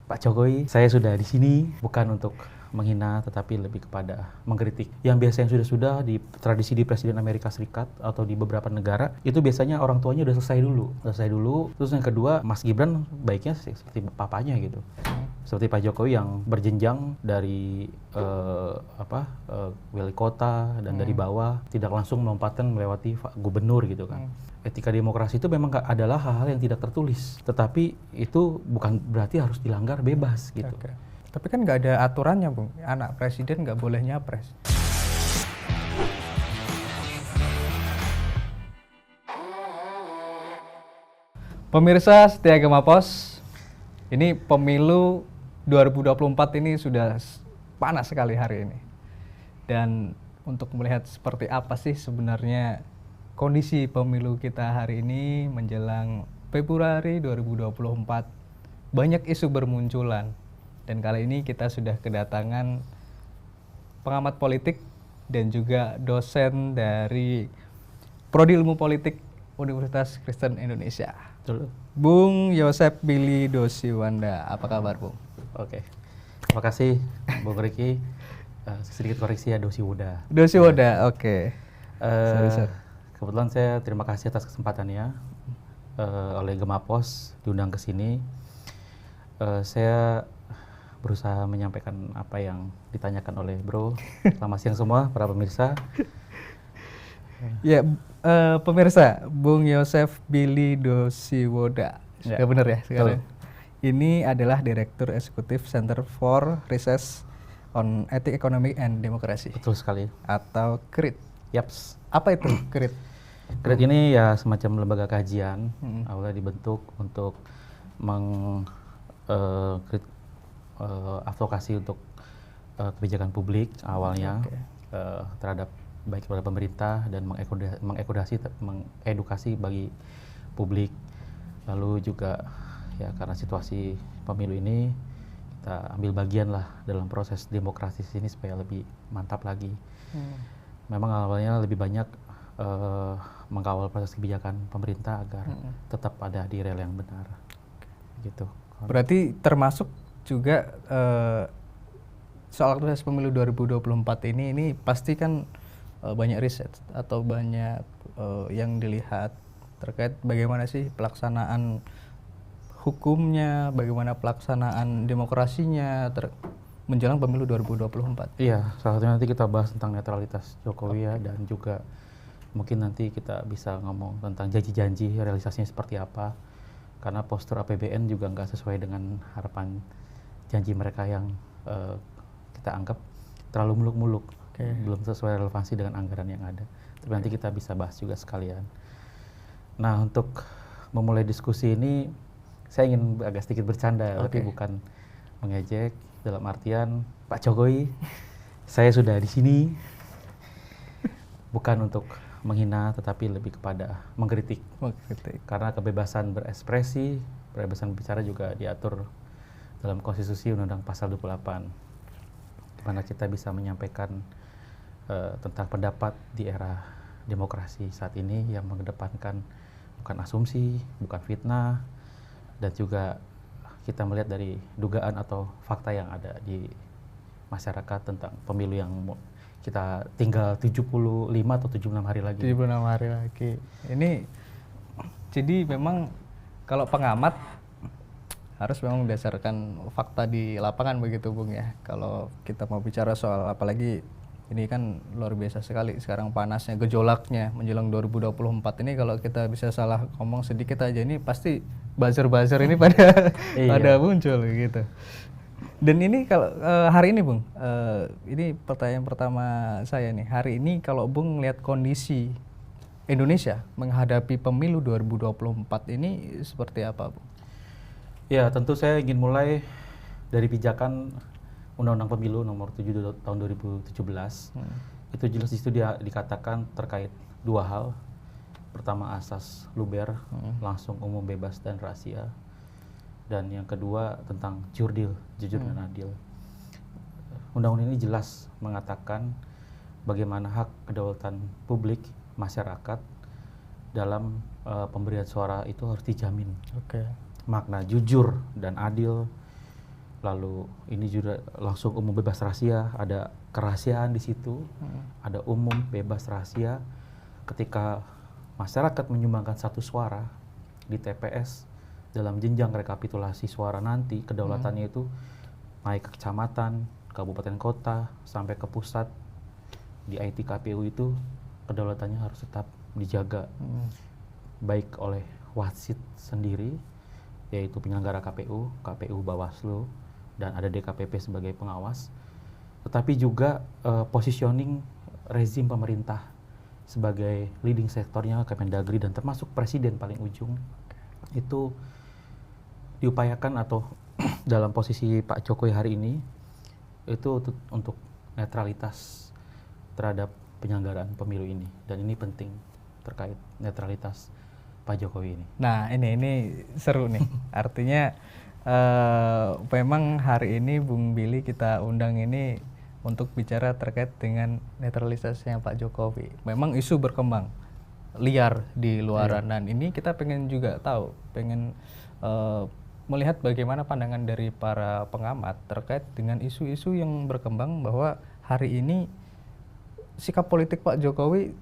Pak Jokowi, saya sudah di sini bukan untuk menghina tetapi lebih kepada mengkritik. Yang biasanya sudah di tradisi di Presiden Amerika Serikat atau di beberapa negara itu biasanya orang tuanya udah selesai dulu. Terus yang kedua, Mas Gibran baiknya seperti papanya gitu. Seperti Pak Jokowi yang berjenjang dari wali kota dan dari bawah tidak langsung melompatkan melewati gubernur gitu kan. Etika demokrasi itu memang adalah hal-hal yang tidak tertulis, tetapi itu bukan berarti harus dilanggar bebas gitu. Oke. Tapi kan nggak ada aturannya, Bung. Anak presiden nggak boleh nyapres. Pemirsa setia Gema Pos, ini pemilu 2024 ini sudah panas sekali hari ini. Dan untuk melihat seperti apa sih sebenarnya kondisi pemilu kita hari ini menjelang Februari 2024, banyak isu bermunculan. Dan kali ini kita sudah kedatangan pengamat politik dan juga dosen dari Prodi Ilmu Politik Universitas Kristen Indonesia. Betul. Bung Yosef Billy Dosiwanda, apa kabar, Bung? Oke. Terima kasih Bung Riki. Sedikit koreksi ya, Dosiwanda. Dosiwanda, oke. Sorry. Kebetulan saya terima kasih atas kesempatannya oleh Gema Pos diundang ke sini. Saya berusaha menyampaikan apa yang ditanyakan oleh Bro. Selamat siang semua para pemirsa. Ya, pemirsa, Bung Yosef Billy Dosiwanda, sudah benar ya sekarang? Ini adalah Direktur Eksekutif Center for Research on Ethics, Economic and Democracy. Betul sekali. Atau KRIT. Yaps. Apa itu KRIT? KRIT ini ya semacam lembaga kajian, awalnya dibentuk untuk advokasi untuk kebijakan publik awalnya terhadap baik kepada pemerintah dan mengedukasi bagi publik. Lalu juga ya karena situasi pemilu ini kita ambil bagian lah dalam proses demokrasi ini supaya lebih mantap lagi. Memang awalnya lebih banyak mengkawal proses kebijakan pemerintah agar tetap ada di rel yang benar. Gitu. Berarti termasuk juga soal proses pemilu 2024 ini pasti kan banyak riset atau banyak yang dilihat terkait bagaimana sih pelaksanaan hukumnya, bagaimana pelaksanaan demokrasinya menjelang pemilu 2024. Iya, salah satunya nanti kita bahas tentang netralitas Jokowi ya, dan juga mungkin nanti kita bisa ngomong tentang janji-janji realisasinya seperti apa, karena postur APBN juga nggak sesuai dengan harapan janji mereka yang kita anggap terlalu muluk-muluk, belum sesuai relevansi dengan anggaran yang ada. Tapi nanti kita bisa bahas juga sekalian. Nah, untuk memulai diskusi ini saya ingin agak sedikit bercanda, tapi bukan mengejek, dalam artian Pak Jokowi, saya sudah di sini bukan untuk menghina tetapi lebih kepada mengkritik. Karena kebebasan berekspresi, kebebasan bicara juga diatur dalam konstitusi Undang-Undang Pasal 28, di mana kita bisa menyampaikan tentang pendapat di era demokrasi saat ini yang mengedepankan bukan asumsi, bukan fitnah, dan juga kita melihat dari dugaan atau fakta yang ada di masyarakat tentang pemilu yang kita tinggal 75 atau 76 hari lagi. 76 hari lagi. Ini jadi memang kalau pengamat harus memang berdasarkan fakta di lapangan begitu, Bung ya. Kalau kita mau bicara soal, apalagi ini kan luar biasa sekali sekarang panasnya, gejolaknya menjelang 2024 ini, kalau kita bisa salah ngomong sedikit aja ini pasti buzzer-buzzer ini pada muncul gitu. Dan ini kalau hari ini, Bung, ini pertanyaan pertama saya nih. Hari ini kalau Bung lihat kondisi Indonesia menghadapi pemilu 2024 ini seperti apa, Bung? Ya, tentu saya ingin mulai dari pijakan Undang-Undang Pemilu nomor 7 tahun 2017. Itu jelas di situ dikatakan terkait dua hal. Pertama, asas luber, langsung, umum, bebas, dan rahasia. Dan yang kedua tentang jurdil, jujur dan adil. Undang-undang ini jelas mengatakan bagaimana hak kedaulatan publik masyarakat dalam pemberian suara itu harus dijamin. Makna jujur dan adil lalu ini juga langsung umum bebas rahasia, ada kerahasiaan di situ, ada umum bebas rahasia. Ketika masyarakat menyumbangkan satu suara di TPS, dalam jenjang rekapitulasi suara nanti kedaulatannya itu naik ke kecamatan, kabupaten kota, sampai ke pusat. Di IT KPU itu kedaulatannya harus tetap dijaga, baik oleh wasit sendiri, yaitu penyelenggara KPU, KPU Bawaslu, dan ada DKPP sebagai pengawas, tetapi juga positioning rezim pemerintah sebagai leading sektornya Kemendagri dan termasuk presiden paling ujung itu diupayakan atau dalam posisi Pak Jokowi hari ini itu untuk netralitas terhadap penyelenggaraan pemilu ini, dan ini penting terkait netralitas Pak Jokowi ini. Nah ini seru nih, artinya memang hari ini Bung Billy kita undang ini untuk bicara terkait dengan netralitasnya Pak Jokowi. Memang isu berkembang liar di luaran, dan ini kita pengen juga tahu, pengen melihat bagaimana pandangan dari para pengamat terkait dengan isu-isu yang berkembang bahwa hari ini sikap politik Pak Jokowi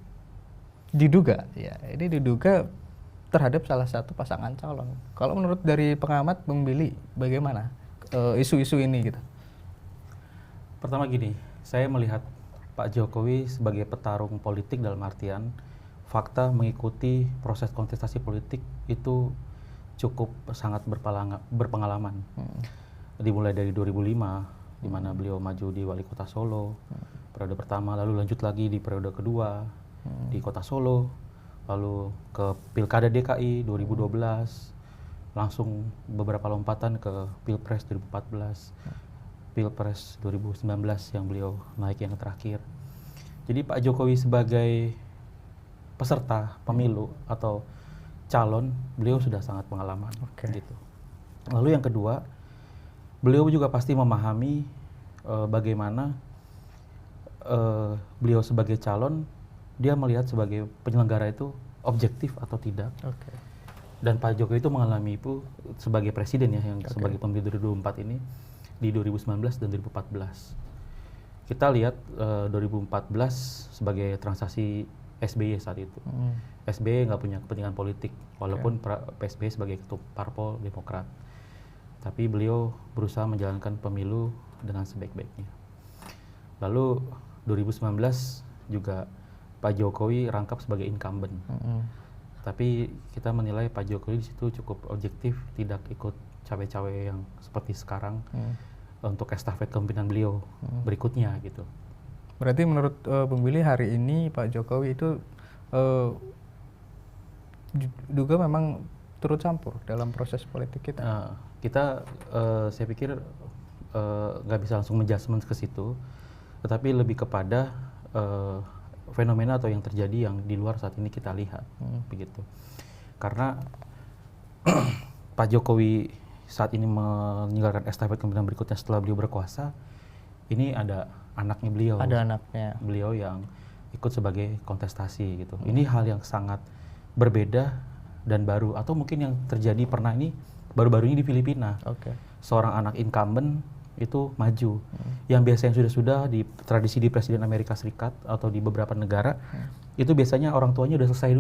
diduga, ya ini diduga terhadap salah satu pasangan calon. Kalau menurut dari pengamat Bung Billy, bagaimana isu-isu ini gitu? Pertama gini, saya melihat Pak Jokowi sebagai petarung politik dalam artian fakta mengikuti proses kontestasi politik itu cukup sangat berpengalaman. Dimulai dari 2005, di mana beliau maju di Wali Kota Solo, periode pertama, lalu lanjut lagi di periode kedua di Kota Solo, lalu ke Pilkada DKI 2012, langsung beberapa lompatan ke Pilpres 2014, Pilpres 2019 yang beliau naik yang terakhir. Jadi Pak Jokowi sebagai peserta pemilu atau calon, beliau sudah sangat pengalaman. Gitu. Lalu yang kedua, beliau juga pasti memahami bagaimana beliau sebagai calon, dia melihat sebagai penyelenggara itu objektif atau tidak. Dan Pak Jokowi itu mengalami itu sebagai presiden ya, yang sebagai pemilu 2024 ini di 2019 dan 2014. Kita lihat 2014 sebagai transaksi SBY saat itu. SBY nggak punya kepentingan politik, walaupun PSBY sebagai ketua parpol Demokrat. Tapi beliau berusaha menjalankan pemilu dengan sebaik-baiknya. Lalu 2019 juga Pak Jokowi rangkap sebagai incumbent. Tapi kita menilai Pak Jokowi di situ cukup objektif, tidak ikut cawe-cawe yang seperti sekarang untuk estafet kepemimpinan beliau berikutnya gitu. Berarti menurut Bung Billy hari ini Pak Jokowi itu juga memang turut campur dalam proses politik kita. Saya pikir nggak bisa langsung menjudgment ke situ, tetapi lebih kepada fenomena atau yang terjadi yang di luar saat ini kita lihat, begitu. Karena Pak Jokowi saat ini meninggalkan estafet kepemimpinan berikutnya setelah beliau berkuasa, ini ada anaknya beliau. Ada anaknya. Beliau yang ikut sebagai kontestasi gitu. Ini hal yang sangat berbeda dan baru, atau mungkin yang terjadi pernah ini baru-baru ini di Filipina. Seorang anak incumbent itu maju, yang biasanya sudah di tradisi di Presiden Amerika Serikat atau di beberapa negara itu biasanya orang tuanya udah selesai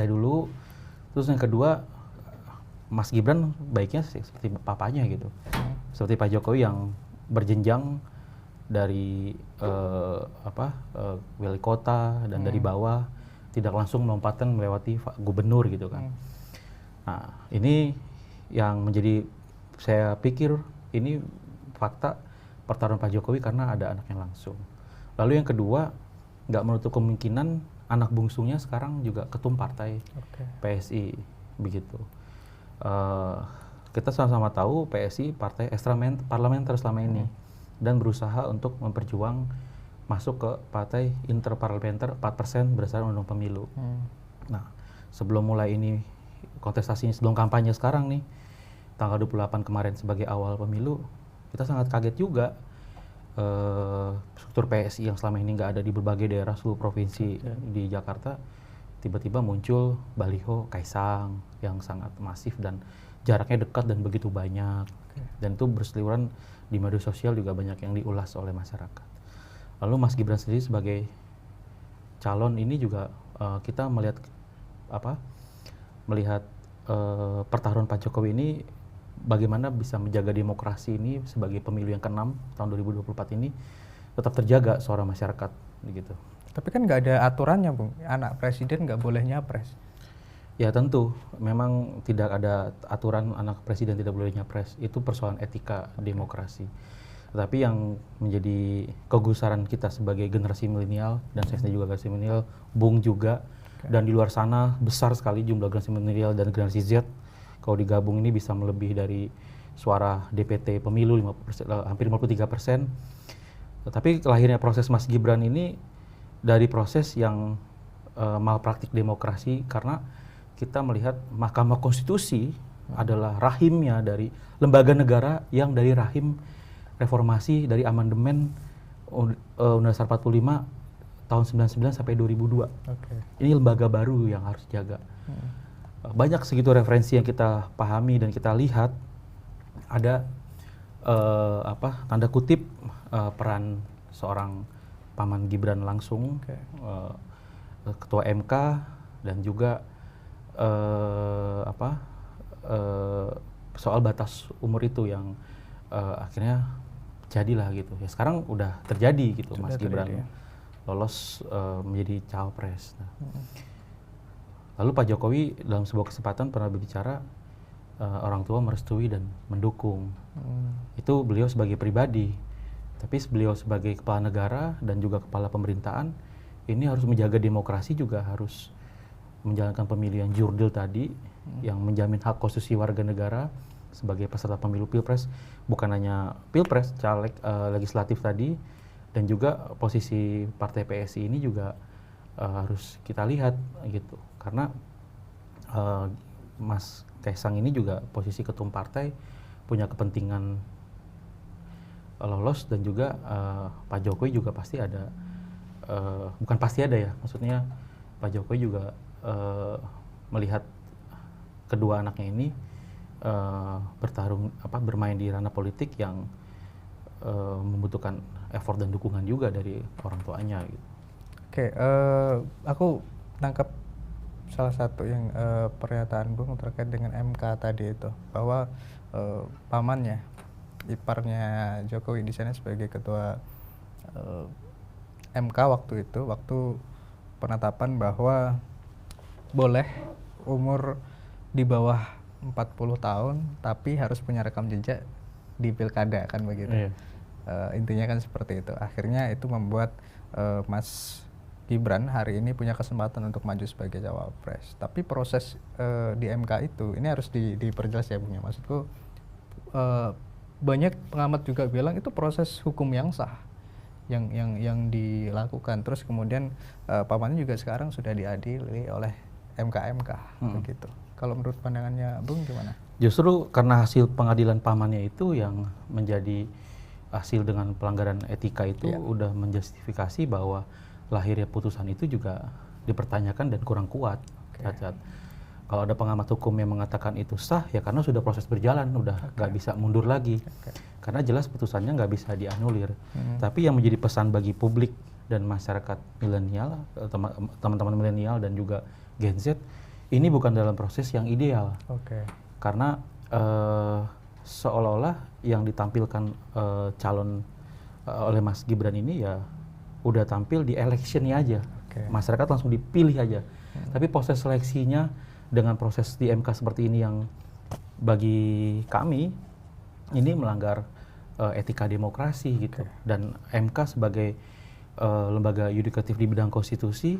dulu, terus yang kedua Mas Gibran baiknya seperti papanya gitu, seperti Pak Jokowi yang berjenjang dari wali kota dan dari bawah, tidak langsung melompatkan melewati gubernur gitu kan. Nah ini yang menjadi, saya pikir ini fakta pertarungan Pak Jokowi karena ada anaknya langsung. Lalu yang kedua, nggak menutup kemungkinan anak bungsunya sekarang juga ketum partai PSI, begitu. Kita sama-sama tahu PSI partai parlementer selama ini dan berusaha untuk memperjuang masuk ke partai interparlementer 4% berdasarkan undang pemilu. Nah, sebelum mulai ini kontestasinya, sebelum kampanye sekarang nih, tanggal 28 kemarin sebagai awal pemilu, kita sangat kaget juga struktur PSI yang selama ini nggak ada di berbagai daerah seluruh provinsi di Jakarta, tiba-tiba muncul baliho Kaisang yang sangat masif dan jaraknya dekat dan begitu banyak. Dan itu berseliweran di media sosial juga banyak yang diulas oleh masyarakat. Lalu Mas Gibran sendiri sebagai calon ini juga kita melihat pertarungan Pak Jokowi ini bagaimana bisa menjaga demokrasi ini sebagai pemilu yang ke-6 tahun 2024 ini tetap terjaga suara masyarakat gitu. Tapi kan nggak ada aturannya, Bung. Anak presiden nggak boleh nyapres. Ya tentu, memang tidak ada aturan anak presiden tidak boleh nyapres. Itu persoalan etika demokrasi. Tetapi yang menjadi kegusaran kita sebagai generasi milenial, dan saya sendiri juga generasi milenial, Bung juga, dan di luar sana besar sekali jumlah generasi milenial dan generasi Z. Kalau digabung ini bisa melebihi dari suara DPT pemilu 50%, hampir 53%. Tetapi lahirnya proses Mas Gibran ini dari proses yang malpraktik demokrasi, karena kita melihat Mahkamah Konstitusi adalah rahimnya dari lembaga negara yang dari rahim reformasi dari amandemen Undang-Undang Dasar 45 tahun 99 sampai 2002. Ini lembaga baru yang harus dijaga. Banyak segitu referensi yang kita pahami dan kita lihat ada tanda kutip peran seorang Paman Gibran langsung, Ketua MK, dan juga soal batas umur itu yang akhirnya jadilah gitu. Ya sekarang udah terjadi gitu, Mas Gibran lolos menjadi cawapres. Lalu Pak Jokowi dalam sebuah kesempatan pernah berbicara orang tua merestui dan mendukung. Itu beliau sebagai pribadi. Tapi beliau sebagai kepala negara dan juga kepala pemerintahan ini harus menjaga demokrasi, juga harus menjalankan pemilu yang jurdil tadi, yang menjamin hak konstitusi warga negara sebagai peserta pemilu pilpres, bukan hanya pilpres, caleg legislatif tadi, dan juga posisi partai PSI ini juga harus kita lihat gitu, karena Mas Kaisang ini juga posisi ketum partai punya kepentingan lolos, dan juga Pak Jokowi juga pasti ada, bukan pasti ada ya, maksudnya Pak Jokowi juga melihat kedua anaknya ini bermain di ranah politik yang membutuhkan effort dan dukungan juga dari orang tuanya gitu. Aku tangkap salah satu yang pernyataan Bung terkait dengan MK tadi itu, bahwa pamannya, iparnya Jokowi di sana sebagai ketua MK waktu itu, waktu penetapan bahwa boleh umur di bawah 40 tahun tapi harus punya rekam jejak di pilkada, kan begitu. Intinya kan seperti itu. Akhirnya itu membuat Mas Gibran hari ini punya kesempatan untuk maju sebagai cawapres. Tapi proses di MK itu ini harus diperjelas ya, Bung ya. Maksudku banyak pengamat juga bilang itu proses hukum yang sah yang dilakukan. Terus kemudian pamannya juga sekarang sudah diadili oleh MK begitu. Kalau menurut pandangannya Bung gimana? Justru karena hasil pengadilan pamannya itu yang menjadi hasil dengan pelanggaran etika itu udah menjustifikasi bahwa lahirnya putusan itu juga dipertanyakan dan kurang kuat, cacat. Kalau ada pengamat hukum yang mengatakan itu sah, ya karena sudah proses berjalan, udah nggak bisa mundur lagi. Karena jelas putusannya nggak bisa dianulir. Tapi yang menjadi pesan bagi publik dan masyarakat milenial, teman-teman milenial dan juga Gen Z, ini bukan dalam proses yang ideal. Karena seolah-olah yang ditampilkan calon oleh Mas Gibran ini ya udah tampil di electionnya aja, masyarakat langsung dipilih aja. Tapi proses seleksinya dengan proses di MK seperti ini yang bagi kami ini melanggar etika demokrasi gitu. Dan MK sebagai lembaga yudikatif di bidang konstitusi,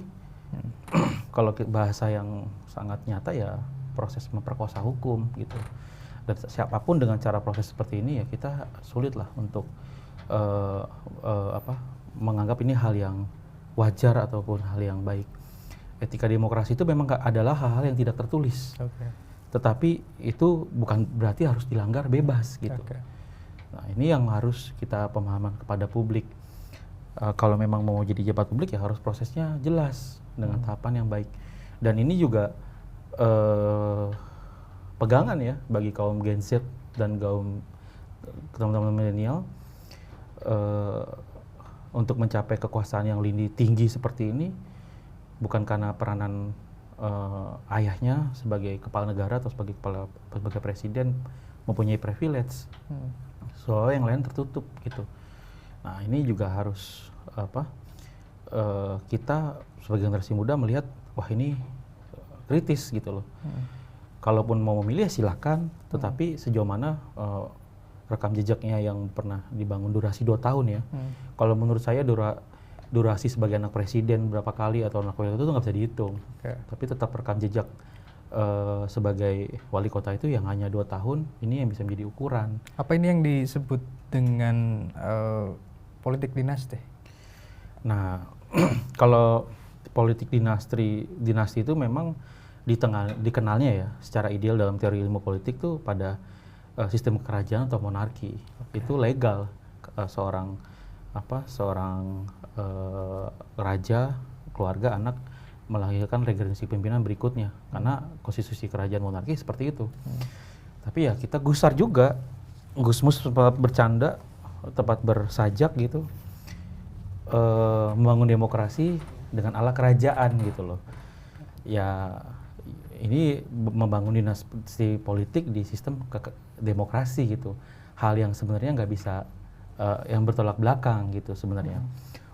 kalau bahasa yang sangat nyata ya proses memperkosa hukum gitu. Dan siapapun dengan cara proses seperti ini ya kita sulit lah untuk menganggap ini hal yang wajar ataupun hal yang baik. Etika demokrasi itu memang adalah hal-hal yang tidak tertulis. Tetapi itu bukan berarti harus dilanggar bebas gitu. Nah, ini yang harus kita pemahaman kepada publik. Kalau memang mau jadi jabat publik ya harus prosesnya jelas dengan tahapan yang baik. Dan ini juga pegangan ya bagi kaum Gen Z dan kaum teman-teman milenial untuk mencapai kekuasaan yang tinggi seperti ini bukan karena peranan ayahnya sebagai kepala negara atau sebagai presiden mempunyai privilege. Soalnya yang lain tertutup gitu. Nah, ini juga harus kita sebagai generasi muda melihat wah ini kritis gitu loh. Kalaupun mau memilih silakan, tetapi sejauh mana rekam jejaknya yang pernah dibangun durasi 2 tahun ya. Kalau menurut saya durasi sebagai anak presiden berapa kali atau anak wakil itu nggak bisa dihitung. Tapi tetap rekam jejak sebagai wali kota itu yang hanya 2 tahun, ini yang bisa menjadi ukuran. Apa ini yang disebut dengan politik dinasti? Nah, kalau politik dinasti itu memang dikenalnya ya secara ideal dalam teori ilmu politik tuh pada sistem kerajaan atau monarki. Itu legal seorang raja, keluarga, anak melahirkan regenerasi pimpinan berikutnya karena konstitusi kerajaan monarki seperti itu. Tapi ya kita gusar juga, Gusmus sempat bercanda, tempat bersajak gitu, membangun demokrasi dengan ala kerajaan gitu loh. Ya ini membangun dinasti politik di sistem demokrasi gitu. Hal yang sebenarnya nggak bisa, yang bertolak belakang gitu sebenarnya.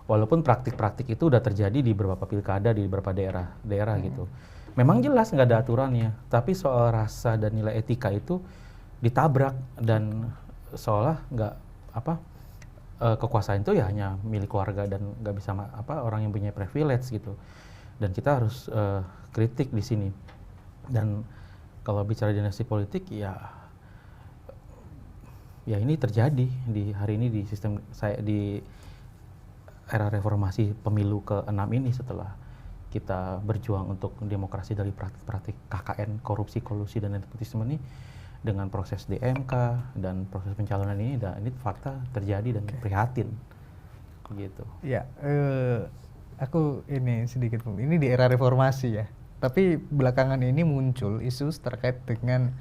Walaupun praktik-praktik itu udah terjadi di beberapa pilkada di beberapa daerah gitu. Memang jelas nggak ada aturannya, tapi soal rasa dan nilai etika itu ditabrak dan seolah nggak kekuasaan itu ya hanya milik keluarga dan nggak bisa orang yang punya privilege gitu. Dan kita harus kritik di sini. Dan kalau bicara dinasti politik ya ini terjadi di hari ini di sistem di era reformasi pemilu ke-6 ini setelah kita berjuang untuk demokrasi dari praktik-praktik KKN, korupsi, kolusi, dan nepotisme ini dengan proses DMK dan proses pencalonan ini, dan ini fakta terjadi dan prihatin gitu. Ya, aku ini sedikit, ini di era reformasi ya, tapi belakangan ini muncul isu terkait dengan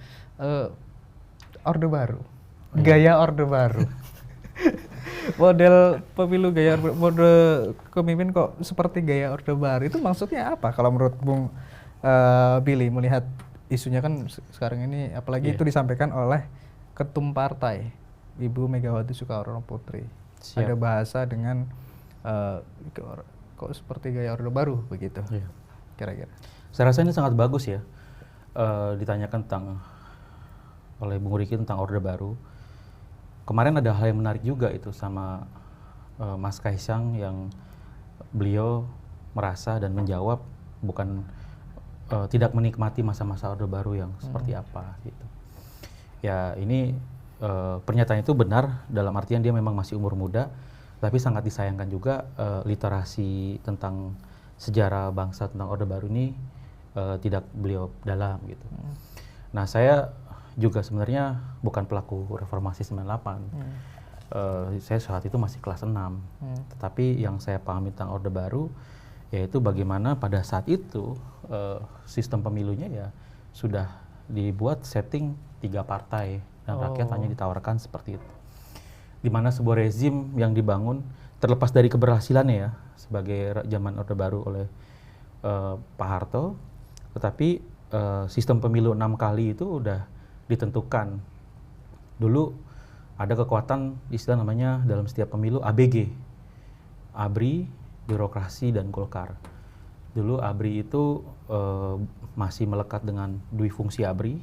Orde Baru, gaya Orde Baru. Model pemilu gaya mode pemimpin kok seperti gaya Orde Baru, itu maksudnya apa kalau menurut Bung Billy melihat isunya kan sekarang ini, apalagi itu disampaikan oleh ketum partai Ibu Megawati Soekarno Putri. Ada bahasa dengan kok seperti gaya Orde Baru begitu. Kira-kira saya rasa ini sangat bagus ya, ditanyakan oleh Bung Riki tentang Orde Baru. Kemarin ada hal yang menarik juga itu sama Mas Kaisang, yang beliau merasa dan menjawab bukan tidak menikmati masa-masa Orde Baru yang seperti apa gitu. Ya ini pernyataan itu benar dalam artian dia memang masih umur muda, tapi sangat disayangkan juga literasi tentang sejarah bangsa tentang Orde Baru ini tidak beliau dalam gitu. Nah, saya juga sebenarnya bukan pelaku reformasi 98. Saya saat itu masih kelas 6. Tetapi yang saya pahami tentang Orde Baru yaitu bagaimana pada saat itu sistem pemilunya ya sudah dibuat setting 3 partai dan rakyat hanya ditawarkan seperti itu. Di mana sebuah rezim yang dibangun terlepas dari keberhasilannya ya sebagai zaman Orde Baru oleh Pak Harto, tetapi sistem pemilu 6 kali itu udah ditentukan. Dulu ada kekuatan istilah namanya dalam setiap pemilu ABG, ABRI, birokrasi, dan Golkar. Dulu ABRI itu masih melekat dengan dui fungsi ABRI,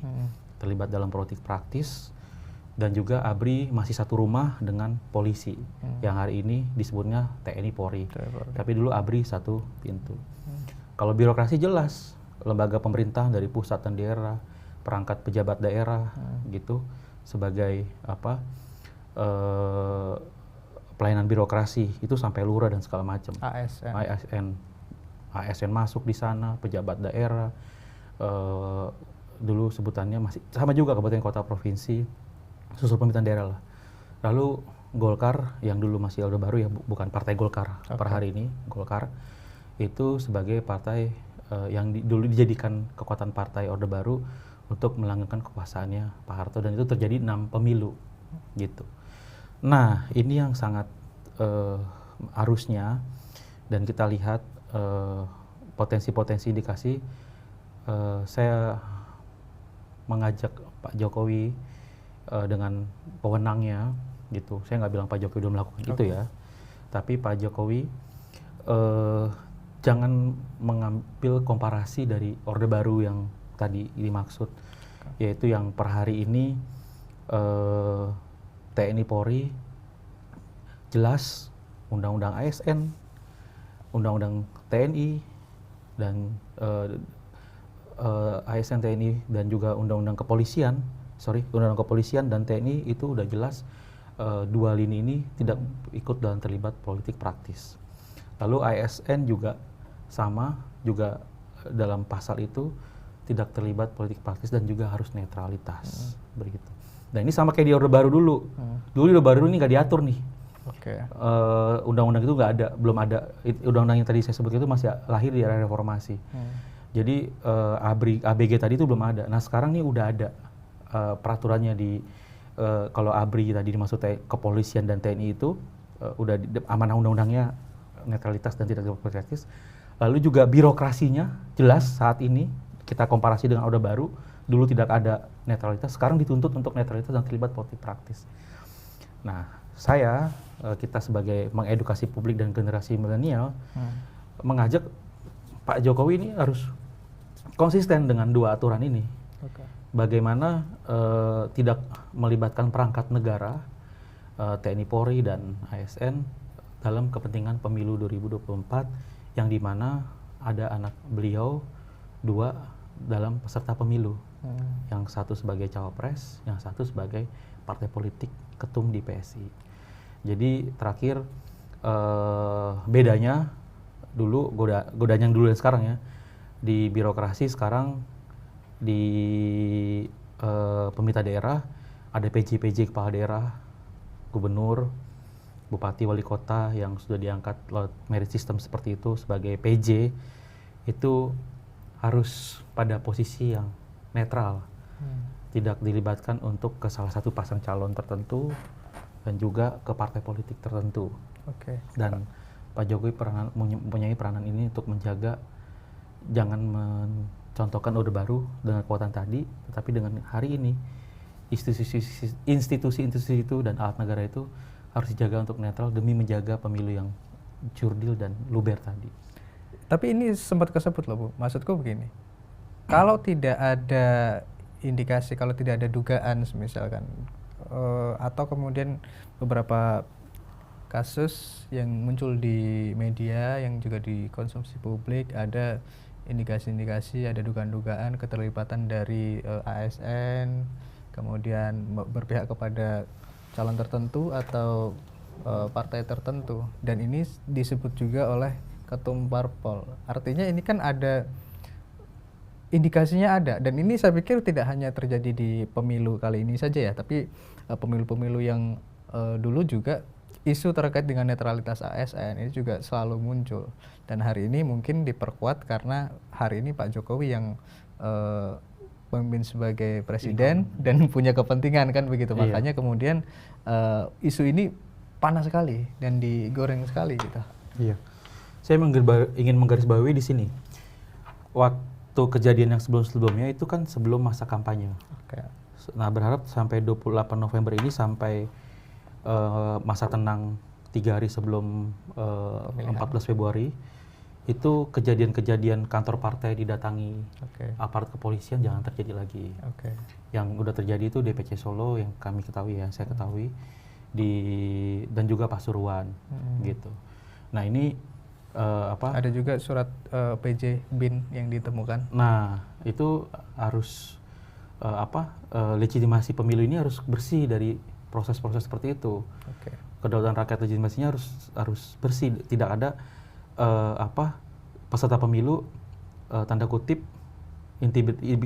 terlibat dalam politik praktis, dan juga ABRI masih satu rumah dengan polisi, yang hari ini disebutnya TNI Polri. Tapi dulu ABRI satu pintu. Kalau birokrasi jelas, lembaga pemerintah dari pusat dan daerah, perangkat pejabat daerah gitu sebagai pelayanan birokrasi itu sampai lurah dan segala macam. ASN masuk di sana, pejabat daerah, dulu sebutannya masih sama juga kabupaten kota provinsi, susul pemerintahan daerah lah. Lalu Golkar yang dulu masih Orde Baru ya, bukan partai Golkar per hari ini, Golkar itu sebagai partai yang dulu dijadikan kekuatan partai Orde Baru untuk melanggengkan kekuasaannya Pak Harto, dan itu terjadi 6 pemilu gitu. Nah, ini yang sangat harusnya, dan kita lihat potensi-potensi indikasi. Saya mengajak Pak Jokowi dengan pewenangnya gitu. Saya nggak bilang Pak Jokowi udah melakukan itu ya, tapi Pak Jokowi jangan mengambil komparasi dari Orde Baru yang tadi dimaksud, yaitu yang per hari ini TNI Polri jelas Undang-Undang ASN, Undang-Undang TNI, dan ASN TNI dan juga Undang-Undang Kepolisian, Undang-Undang Kepolisian dan TNI itu udah jelas dua lini ini tidak ikut dalam terlibat politik praktis. Lalu ASN juga sama, juga dalam pasal itu tidak terlibat politik praktis dan juga harus netralitas, begitu. Dan ini sama kayak di Orde Baru dulu. Dulu di Orde Baru ini nggak diatur nih. Undang-undang itu nggak ada, belum ada. Undang-undang yang tadi saya sebut itu masih lahir di era reformasi. Jadi ABG tadi itu belum ada. Nah sekarang nih udah ada peraturannya di kalau ABRI tadi dimaksud kepolisian dan TNI itu udah amanah undang-undangnya netralitas dan tidak terlibat praktis. Lalu juga birokrasinya jelas saat ini kita komparasi dengan Orde Baru, dulu tidak ada netralitas, sekarang dituntut untuk netralitas dan terlibat politik praktis. Nah kita sebagai mengedukasi publik dan generasi milenial mengajak Pak Jokowi ini harus konsisten dengan dua aturan ini. Bagaimana tidak melibatkan perangkat negara, TNI Polri dan ASN dalam kepentingan pemilu 2024 yang dimana ada anak beliau 2 dalam peserta pemilu, yang satu sebagai cawapres, yang satu sebagai partai politik ketum di PSI. Jadi terakhir bedanya dulu godaan yang dulu dan sekarang ya, di birokrasi sekarang di pemerintah daerah ada PJ kepala daerah, gubernur, bupati, wali kota yang sudah diangkat lewat merit system seperti itu sebagai PJ, itu harus pada posisi yang netral, tidak dilibatkan untuk ke salah satu pasang calon tertentu dan juga ke partai politik tertentu. Dan Pak Jokowi mempunyai peranan ini untuk menjaga, jangan mencontohkan Orde Baru dengan kekuatan tadi, tetapi dengan hari ini institusi-institusi itu dan alat negara itu harus dijaga untuk netral demi menjaga pemilu yang jurdil dan luber tadi. Tapi ini sempat kesebut loh Bu, maksudku begini, kalau tidak ada indikasi, kalau tidak ada dugaan misalkan, atau kemudian beberapa kasus yang muncul di media yang juga dikonsumsi publik, ada indikasi-indikasi, ada dugaan-dugaan keterlibatan dari ASN, kemudian berpihak kepada calon tertentu atau partai tertentu, dan ini disebut juga oleh ketum parpol. Artinya ini kan ada indikasinya ada, dan ini saya pikir tidak hanya terjadi di pemilu kali ini saja ya, tapi pemilu-pemilu yang dulu juga isu terkait dengan netralitas ASN ini juga selalu muncul, dan hari ini mungkin diperkuat karena hari ini Pak Jokowi yang pemimpin sebagai presiden dan punya kepentingan kan begitu, makanya kemudian isu ini panas sekali dan digoreng sekali gitu. Iya, saya ingin menggarisbawahi di sini. Waktu kejadian yang sebelum-sebelumnya itu kan sebelum masa kampanye. Nah berharap sampai 28 November ini, sampai masa tenang 3 hari sebelum 14 Februari, itu kejadian-kejadian kantor partai didatangi aparat kepolisian jangan terjadi lagi. Yang udah terjadi itu DPC Solo yang kami ketahui ya, saya ketahui, dan juga Pasuruan gitu. Nah ini ada juga surat PJ BIN yang ditemukan. Nah itu harus legitimasi pemilu ini harus bersih dari proses-proses seperti itu. Kedaulatan rakyat legitimasinya harus bersih, tidak ada peserta pemilu tanda kutip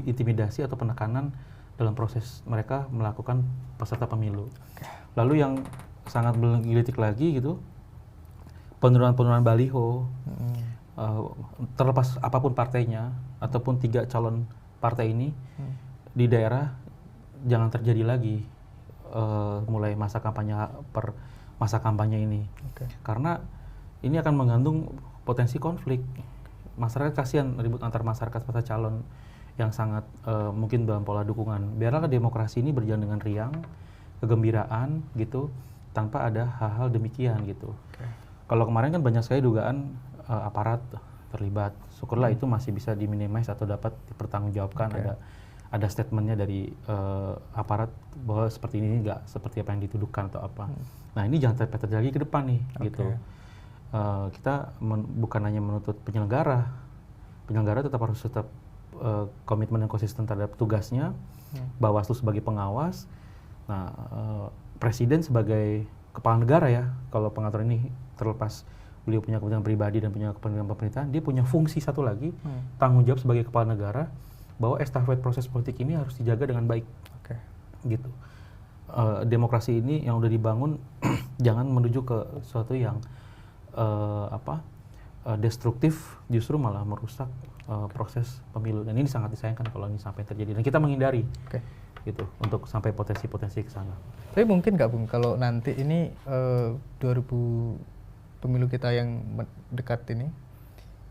intimidasi atau penekanan dalam proses mereka melakukan peserta pemilu. Lalu yang sangat menggelitik lagi gitu, penurunan baliho, terlepas apapun partainya ataupun 3 calon partai ini, di daerah jangan terjadi lagi mulai masa kampanye ini. Karena ini akan mengandung potensi konflik. Masyarakat kasihan ribut antar masyarakat pada calon yang sangat mungkin dalam pola dukungan. Biarlah demokrasi ini berjalan dengan riang, kegembiraan gitu, tanpa ada hal-hal demikian gitu. Kalau kemarin kan banyak sekali dugaan aparat terlibat. Syukurlah itu masih bisa diminimize atau dapat dipertanggungjawabkan. Ada statementnya dari aparat bahwa seperti ini nggak seperti apa yang dituduhkan atau apa. Nah ini jangan sampai terjadi ke depan nih gitu. Kita bukan hanya menuntut penyelenggara tetap harus komitmen dan konsisten terhadap tugasnya, Bawaslu sebagai pengawas, nah Presiden sebagai kepala negara ya, kalau pengatur ini terlepas beliau punya kepentingan pribadi dan punya kepentingan pemerintahan, dia punya fungsi satu lagi, tanggung jawab sebagai kepala negara, bahwa estafet proses politik ini harus dijaga dengan baik, gitu. Demokrasi ini yang udah dibangun jangan menuju ke sesuatu yang destruktif, justru malah merusak proses pemilu. Dan ini sangat disayangkan kalau ini sampai terjadi. Dan kita menghindari, gitu, untuk sampai potensi-potensi ke sana. Tapi mungkin nggak Bung, kalau nanti ini 2000 pemilu kita yang dekat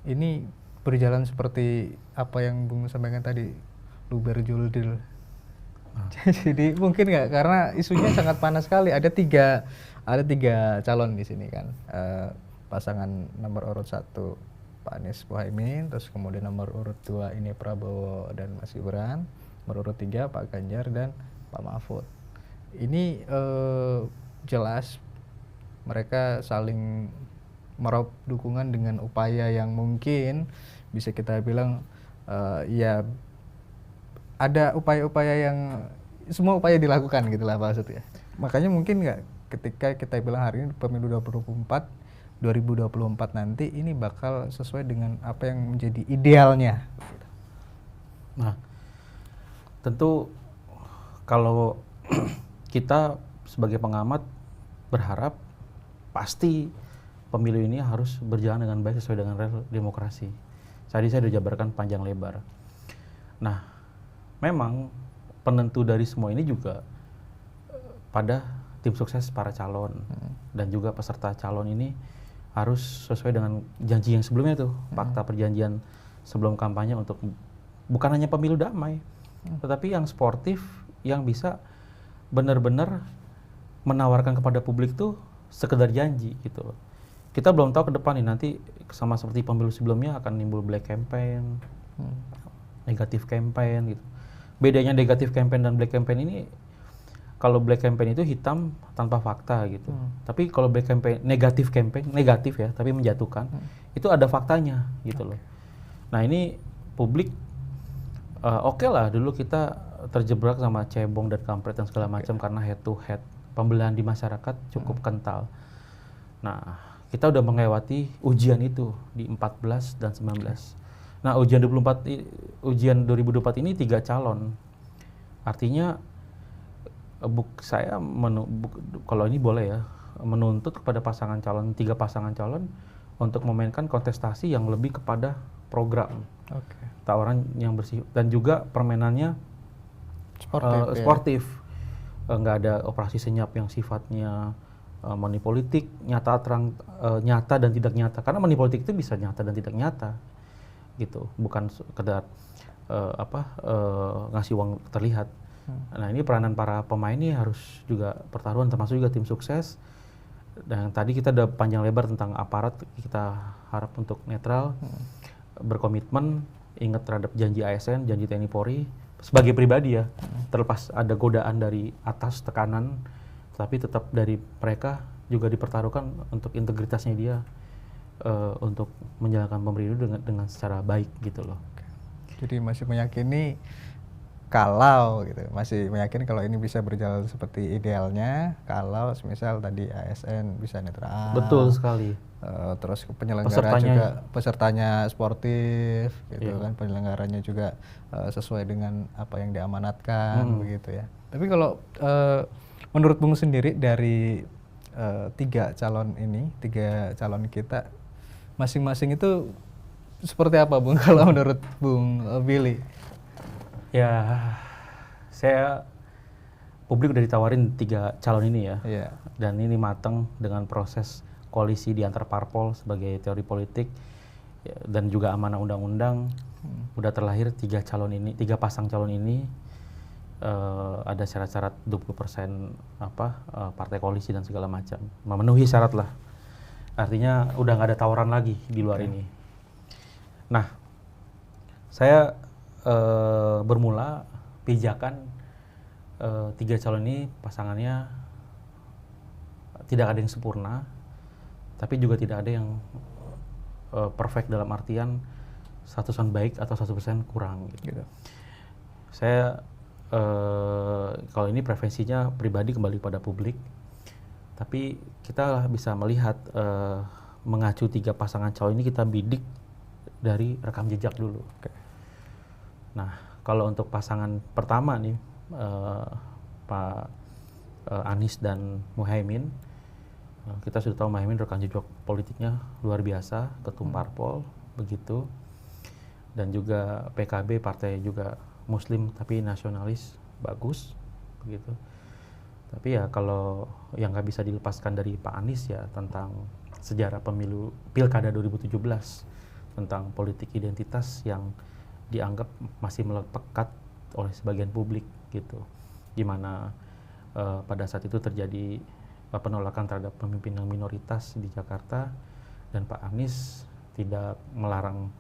ini berjalan seperti apa yang Bung sampaikan tadi, luber juldil. Jadi mungkin nggak, karena isunya sangat panas sekali. Ada tiga calon di sini kan. Pasangan nomor urut 1 Pak Anies Muhaimin, terus kemudian nomor urut 2 ini Prabowo dan Mas Gibran, nomor urut 3 Pak Ganjar dan Pak Mahfud. Ini jelas mereka saling meraup dukungan dengan upaya yang mungkin bisa kita bilang ya ada upaya-upaya yang semua upaya dilakukan gitulah maksudnya. Makanya mungkin nggak ketika kita bilang hari ini pemilu 2024 nanti ini bakal sesuai dengan apa yang menjadi idealnya. Nah, tentu kalau kita sebagai pengamat berharap pasti pemilu ini harus berjalan dengan baik sesuai dengan rel demokrasi. Tadi saya sudah jabarkan panjang lebar. Nah, memang penentu dari semua ini juga pada tim sukses para calon dan juga peserta calon ini harus sesuai dengan janji yang sebelumnya tuh, fakta perjanjian sebelum kampanye untuk bukan hanya pemilu damai, tetapi yang sportif, yang bisa benar-benar menawarkan kepada publik tuh sekedar janji gitu. Kita belum tahu ke depan nih, nanti sama seperti pemilu sebelumnya akan nimbul black campaign, negatif campaign gitu. Bedanya negatif campaign dan black campaign ini, kalau black campaign itu hitam tanpa fakta gitu. Tapi kalau black campaign, negatif ya, tapi menjatuhkan, itu ada faktanya gitu loh. Nah ini publik, oke lah dulu kita terjebak sama cebong dan kampret dan segala macam karena head to head, pembelahan di masyarakat cukup kental. Nah kita udah melewati ujian itu di 14 dan 19. Nah ujian 2024 ini 3 calon. Artinya kalau ini boleh ya, menuntut kepada pasangan calon, 3 pasangan calon untuk memainkan kontestasi yang lebih kepada program. Tawaran yang bersih dan juga permainannya sportif. Nggak ada operasi senyap yang sifatnya money politik, nyata dan tidak nyata. Karena money politik itu bisa nyata dan tidak nyata, gitu. Bukan sekedar ngasih uang terlihat. Nah ini peranan para pemain ini harus juga pertaruhan, termasuk juga tim sukses. Dan tadi kita udah panjang lebar tentang aparat, kita harap untuk netral, berkomitmen, ingat terhadap janji ASN, janji TNI Polri. Sebagai pribadi ya, terlepas ada godaan dari atas, tekanan, tapi tetap dari mereka juga dipertaruhkan untuk integritasnya dia, untuk menjalankan pemilu dengan secara baik gitu loh. Jadi masih meyakini kalau kalau ini bisa berjalan seperti idealnya, kalau misal tadi ASN bisa netral. Betul sekali. Terus penyelenggara juga pesertanya sportif gitu kan, penyelenggaranya juga sesuai dengan apa yang diamanatkan begitu ya. Tapi kalau menurut Bung sendiri dari 3 calon kita masing-masing itu seperti apa Bung kalau menurut Bung Billy? Ya publik udah ditawarin 3 calon ini ya. Iya. Dan ini matang dengan proses koalisi di antar parpol sebagai teori politik ya, dan juga amanah undang-undang. Udah terlahir 3 pasang calon ini. Ada syarat-syarat 20% partai koalisi dan segala macam. Memenuhi syarat lah. Artinya udah nggak ada tawaran lagi di luar ini. Nah, saya bermula pijakan 3 calon ini pasangannya tidak ada yang sempurna, tapi juga tidak ada yang perfect dalam artian 100% baik atau 100% kurang gitu. Saya kalau ini preferensinya pribadi kembali pada publik, tapi kita bisa melihat mengacu 3 pasangan calon ini kita bidik dari rekam jejak dulu. Nah, kalau untuk pasangan pertama nih Pak Anies dan Muhaimin, kita sudah tahu Muhaimin rekam jejak politiknya luar biasa, ketum parpol begitu, dan juga PKB partai juga Muslim tapi nasionalis bagus begitu. Tapi ya kalau yang nggak bisa dilepaskan dari Pak Anies ya tentang sejarah pemilu Pilkada 2017, tentang politik identitas yang dianggap masih melekat oleh sebagian publik gitu, dimana pada saat itu terjadi penolakan terhadap pemimpinan minoritas di Jakarta dan Pak Anies tidak melarang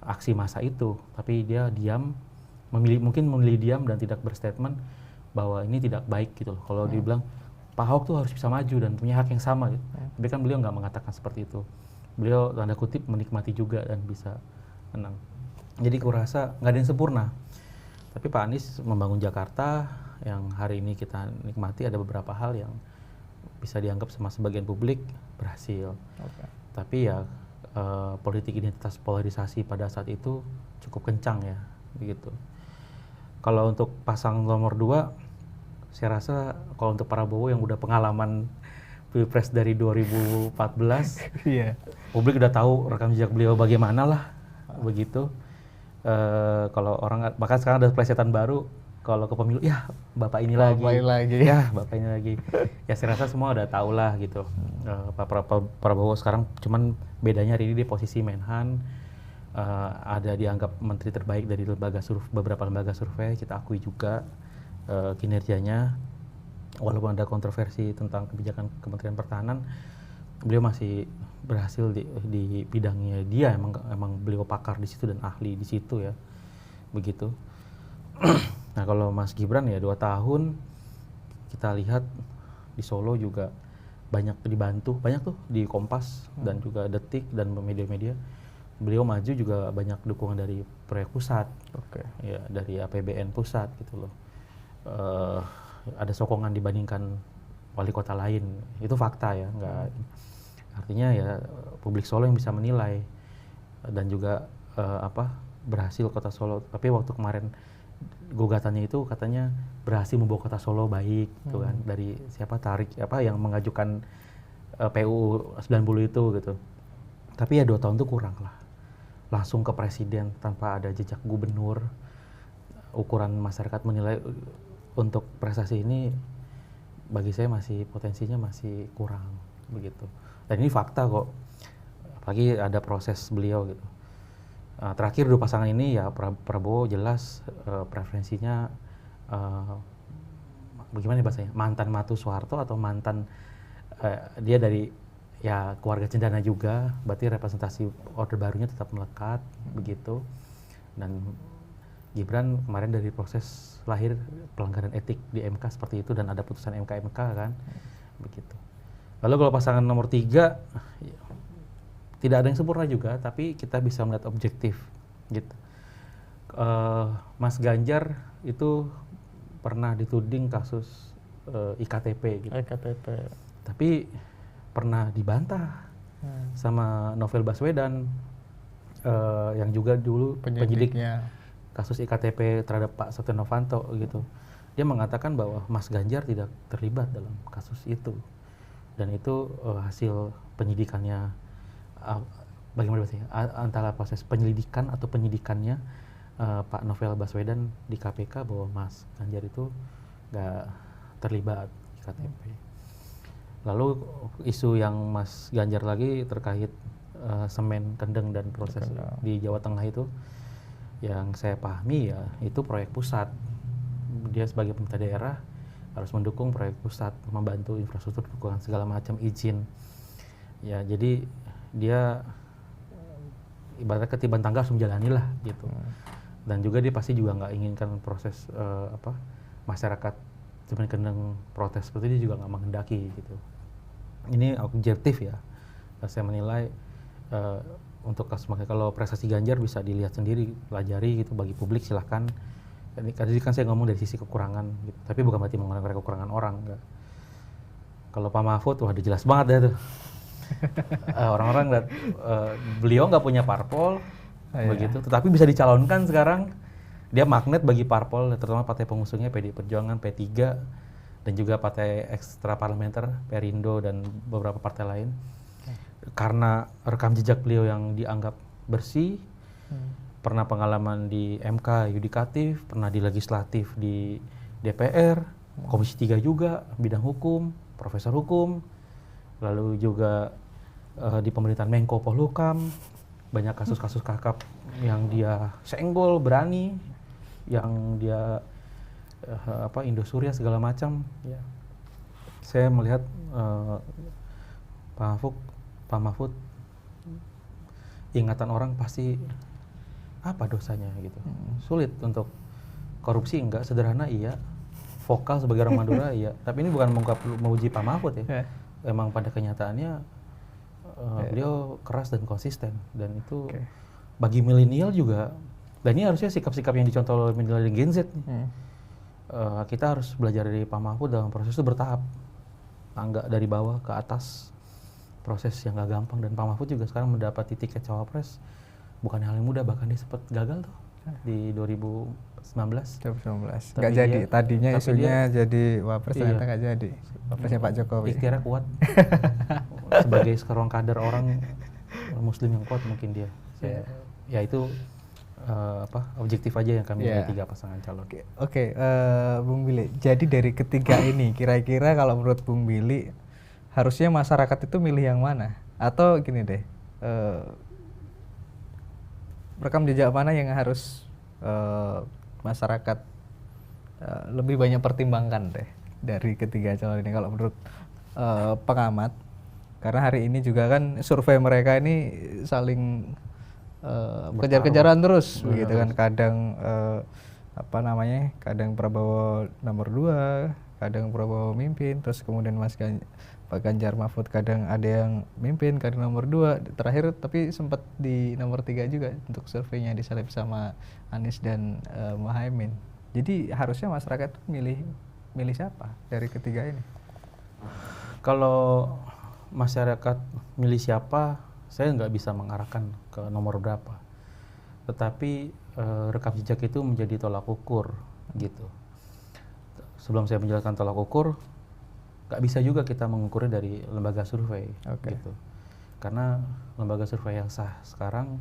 aksi massa itu, tapi dia diam, mungkin memilih diam dan tidak berstatement bahwa ini tidak baik gitu loh. Kalau dibilang Pak Ahok tuh harus bisa maju dan punya hak yang sama gitu. Tapi kan beliau nggak mengatakan seperti itu. Beliau tanda kutip menikmati juga dan bisa menang. Jadi kurasa nggak ada yang sempurna. Tapi Pak Anies membangun Jakarta yang hari ini kita nikmati, ada beberapa hal yang bisa dianggap sama sebagian publik berhasil. Tapi ya politik identitas polarisasi pada saat itu cukup kencang ya, begitu. Kalau untuk pasang nomor 2, saya rasa kalau untuk Prabowo yang udah pengalaman Pilpres dari 2014, publik udah tahu rekam jejak beliau bagaimana lah, begitu. Kalau orang, bahkan sekarang ada plesetan baru, kalau ke pemilu, ya bapak ini lagi, ya bapak ini lagi. Ya saya rasa semua udah tahu lah gitu. Pak Prabowo sekarang, cuman bedanya hari ini di posisi Menhan, ada dianggap menteri terbaik dari beberapa lembaga survei, kita akui juga kinerjanya. Walaupun ada kontroversi tentang kebijakan Kementerian Pertahanan, beliau masih berhasil di bidangnya dia, emang beliau pakar di situ dan ahli di situ ya, begitu. Nah kalau Mas Gibran ya 2 tahun, kita lihat di Solo juga banyak dibantu, banyak tuh di Kompas dan juga Detik dan media-media. Beliau maju juga banyak dukungan dari proyek pusat, ya dari APBN pusat gitu loh. Ada sokongan dibandingkan wali kota lain, itu fakta ya, nggak artinya ya publik Solo yang bisa menilai dan juga berhasil kota Solo. Tapi waktu kemarin gugatannya itu katanya berhasil membawa kota Solo baik gitu kan, dari siapa yang mengajukan PUU 90 itu gitu. Tapi ya 2 tahun itu kurang lah, langsung ke presiden tanpa ada jejak gubernur. Ukuran masyarakat menilai untuk prestasi ini bagi saya potensinya masih kurang begitu. Dan ini fakta kok, apalagi ada proses beliau gitu. Terakhir 2 pasangan ini ya Prabowo jelas preferensinya bagaimana bahasanya, mantan Matu Soeharto atau mantan dia dari ya keluarga cendana juga, berarti representasi Orde Barunya tetap melekat begitu. Dan Gibran kemarin dari proses lahir pelanggaran etik di MK seperti itu dan ada putusan MK kan, begitu. Lalu kalau pasangan nomor 3, tidak ada yang sempurna juga, tapi kita bisa melihat objektif gitu. Mas Ganjar itu pernah dituding kasus IKTP gitu. Tapi pernah dibantah sama Novel Baswedan yang juga dulu penyidiknya kasus IKTP terhadap Pak Setia Novanto gitu. Dia mengatakan bahwa Mas Ganjar tidak terlibat dalam kasus itu. Dan itu hasil penyidikannya, bagaimana bahasanya, antara proses penyelidikan atau penyidikannya Pak Novel Baswedan di KPK bahwa Mas Ganjar itu nggak terlibat KTP. Lalu isu yang Mas Ganjar lagi terkait semen kendeng dan proses di Jawa Tengah itu, yang saya pahami ya itu proyek pusat. Dia sebagai pemerintah daerah harus mendukung proyek pusat, membantu infrastruktur, dukungan segala macam izin. Ya jadi dia ibaratnya ketiban tangga harus menjalani lah gitu. Dan juga dia pasti juga nggak inginkan proses masyarakat semen kendeng protes seperti dia juga nggak menghendaki gitu. Ini objektif ya. Saya menilai untuk kasus kalau prestasi Ganjar bisa dilihat sendiri, pelajari gitu bagi publik silahkan. Tadi kan saya ngomong dari sisi kekurangan gitu, tapi bukan berarti menggunakan kekurangan orang enggak. Kalau Pak Mahfud wah udah jelas banget ya tuh. Orang-orang lihat beliau nggak punya parpol begitu, tetapi bisa dicalonkan sekarang. Dia magnet bagi parpol, terutama partai pengusungnya PDI Perjuangan, P3, dan juga partai ekstra parlementer, Perindo dan beberapa partai lain. Karena rekam jejak beliau yang dianggap bersih, pernah pengalaman di MK yudikatif, pernah di legislatif di DPR, Komisi 3 juga, bidang hukum, profesor hukum, lalu juga di pemerintahan Menko Polhukam, banyak kasus-kasus kakap yang dia senggol, berani, yang dia Indosuria segala macam. Ya. Saya melihat Pak Mahfud ingatan orang pasti apa dosanya gitu. Sulit untuk korupsi enggak, sederhana iya, vokal sebagai orang Madura iya. Tapi ini bukan menguji Pak Mahfud ya. Emang pada kenyataannya beliau keras dan konsisten, dan itu bagi milenial juga, dan ini harusnya sikap-sikap yang dicontoh oleh milenial dan Gen Z nih. Kita harus belajar dari Pak Mahfud dalam proses itu bertahap, tangga dari bawah ke atas, proses yang gak gampang. Dan Pak Mahfud juga sekarang mendapati tiket cawapres bukan hal yang mudah, bahkan dia sempat gagal tuh di 2019. Nggak jadi, tadinya isunya jadi wapres, ternyata nggak jadi. Wapresnya Pak Jokowi. Ikhtiarnya kuat. Sebagai sekarang kader orang Muslim yang kuat mungkin dia. Ya itu objektif aja yang kami lihat tiga pasangan calon. Oke, Bung Billy. Jadi dari ketiga ini, kira-kira kalau menurut Bung Billy, harusnya masyarakat itu milih yang mana? Atau gini deh, rekam jejak mana yang harus masyarakat lebih banyak pertimbangkan deh dari ketiga calon ini kalau menurut pengamat? Karena hari ini juga kan survei mereka ini saling kejar-kejaran terus begitu kan. Kadang kadang Prabowo nomor 2, kadang Prabowo mimpin, terus kemudian Pak Ganjar Mahfud kadang ada yang mimpin, kadang nomor 2, terakhir tapi sempat di nomor 3 juga untuk surveinya disalip sama Anies dan Muhaimin. Jadi harusnya masyarakat milih siapa dari ketiga ini? Kalau masyarakat milih siapa, saya nggak bisa mengarahkan ke nomor berapa. Tetapi rekam jejak itu menjadi tolak ukur gitu. Sebelum saya menjelaskan tolak ukur, nggak bisa juga kita mengukurnya dari lembaga survei, gitu. Karena lembaga survei yang sah sekarang,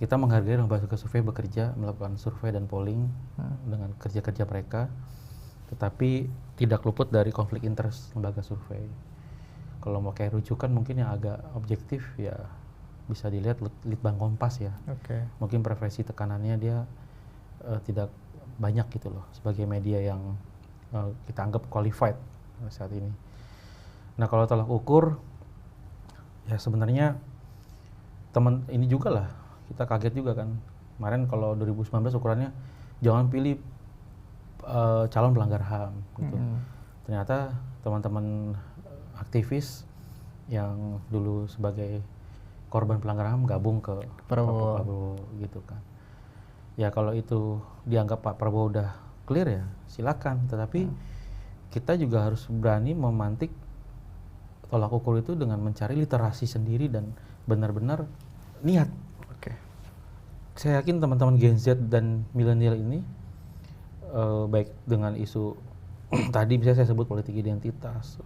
kita menghargai lembaga survei bekerja, melakukan survei dan polling dengan kerja-kerja mereka, tetapi tidak luput dari konflik interest lembaga survei. Kalau mau kayak rujukan mungkin yang agak objektif ya bisa dilihat Litbang Kompas ya. Mungkin preferensi tekanannya dia tidak banyak gitu loh sebagai media yang kita anggap qualified saat ini. Nah kalau tolak ukur ya sebenarnya teman ini juga lah, kita kaget juga kan kemarin kalau 2019 ukurannya jangan pilih calon pelanggar HAM gitu. Ternyata teman-teman aktivis yang dulu sebagai korban pelanggaran HAM gabung ke Prabowo gitu kan. Ya kalau itu dianggap Pak Prabowo udah clear ya silakan, tetapi kita juga harus berani memantik tolak ukur itu dengan mencari literasi sendiri dan benar-benar niat. Saya yakin teman-teman Gen Z dan milenial ini baik dengan isu tadi bisa saya sebut politik identitas,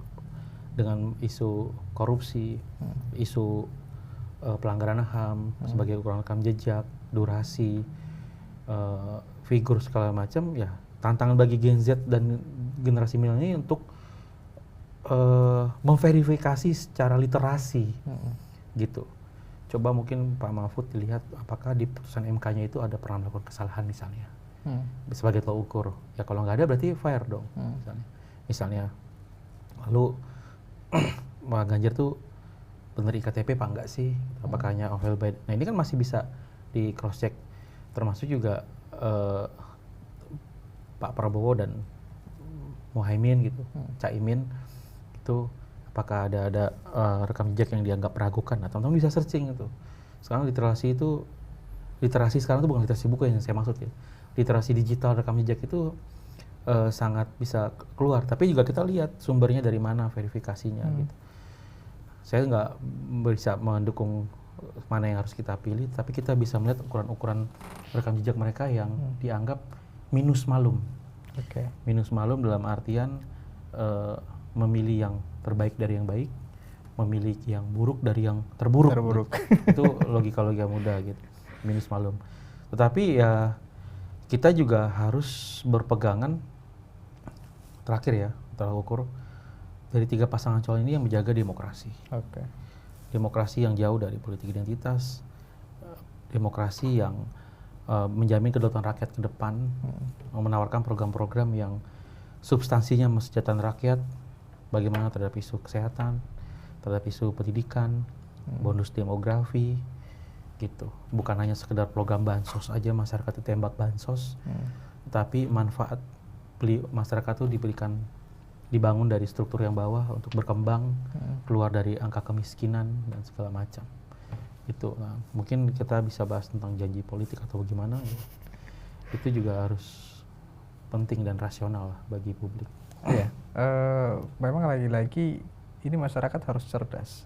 dengan isu korupsi, isu pelanggaran HAM sebagai ukuran rekam jejak, durasi, figur segala macam, ya tantangan bagi Gen Z dan generasi milenial ini untuk memverifikasi secara literasi gitu. Coba mungkin Pak Mahfud dilihat apakah di putusan MK-nya itu ada pernah melakukan kesalahan misalnya sebagai tolak ukur. Ya kalau nggak ada berarti fire dong misalnya. Lalu Pak Ganjar tuh bener IKTP apa enggak sih? Apakah hanya novel by. Nah ini kan masih bisa di cross check, termasuk juga Pak Prabowo dan Muhaimin gitu, Caimin itu apakah ada rekam jejak yang dianggap meragukan? Nah teman-teman bisa searching itu. Sekarang literasi sekarang itu bukan literasi buku yang saya maksud ya. Literasi digital rekam jejak itu sangat bisa keluar, tapi juga kita lihat sumbernya dari mana, verifikasinya gitu. Saya nggak bisa mendukung mana yang harus kita pilih, tapi kita bisa melihat ukuran-ukuran rekam jejak mereka yang dianggap minus malum. Minus malum dalam artian memilih yang terbaik dari yang baik, memilih yang buruk dari yang terburuk. Gitu. Itu logika-logika muda gitu, minus malum. Tetapi ya kita juga harus berpegangan terakhir ya, tolak ukur dari 3 pasangan calon ini yang menjaga demokrasi. Demokrasi yang jauh dari politik identitas, demokrasi yang menjamin kedaulatan rakyat ke depan, menawarkan program-program yang substansinya mensejahterakan rakyat, bagaimana terhadap isu kesehatan, terhadap isu pendidikan, bonus demografi, gitu. Bukan hanya sekedar program bansos aja masyarakat ditembak bansos, tapi manfaat masyarakat itu dibangun dari struktur yang bawah untuk berkembang, keluar dari angka kemiskinan dan segala macam. Itu, nah, mungkin kita bisa bahas tentang janji politik atau bagaimana. Ya. Itu juga harus penting dan rasional lah bagi publik. Iya, memang lagi-lagi ini masyarakat harus cerdas.